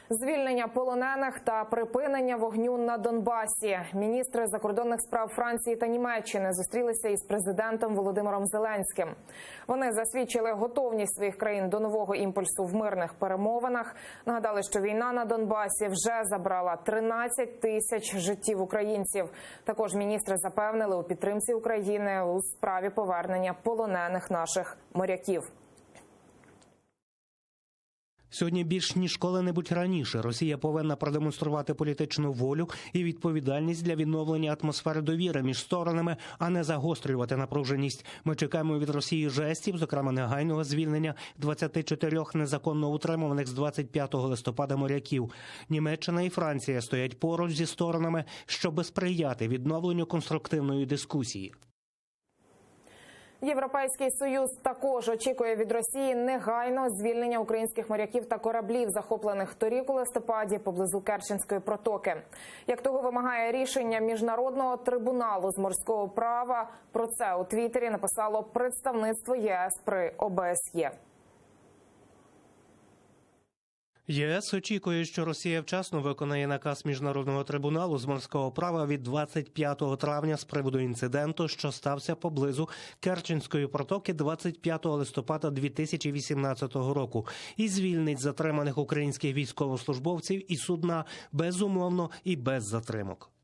Звільнення полонених та припинення вогню на Донбасі. Міністри закордонних справ Франції та Німеччини зустрілися із президентом Володимиром Зеленським. Вони засвідчили готовність своїх країн до нового імпульсу в мирних перемовинах. Нагадали, що війна на Донбасі вже забрала 13 тисяч життів українців. Також міністри запевнили у підтримці України у справі повернення полонених наших моряків. Сьогодні більш ніж коли-небудь раніше Росія повинна продемонструвати політичну волю і відповідальність для відновлення атмосфери довіри між сторонами, а не загострювати напруженість. Ми чекаємо від Росії жестів, зокрема негайного звільнення 24 незаконно утримуваних з 25 листопада моряків. Німеччина і Франція стоять поруч зі сторонами, щоб сприяти відновленню конструктивної дискусії. Європейський Союз також очікує від Росії негайного звільнення українських моряків та кораблів, захоплених торік у листопаді поблизу Керченської протоки. Як того вимагає рішення Міжнародного трибуналу з морського права, про це у Твіттері написало представництво ЄС при ОБСЄ. ЄС очікує, що Росія вчасно виконає наказ Міжнародного трибуналу з морського права від 25 травня з приводу інциденту, що стався поблизу Керченської протоки 25 листопада 2018 року, і звільнить затриманих українських військовослужбовців і судна безумовно і без затримок.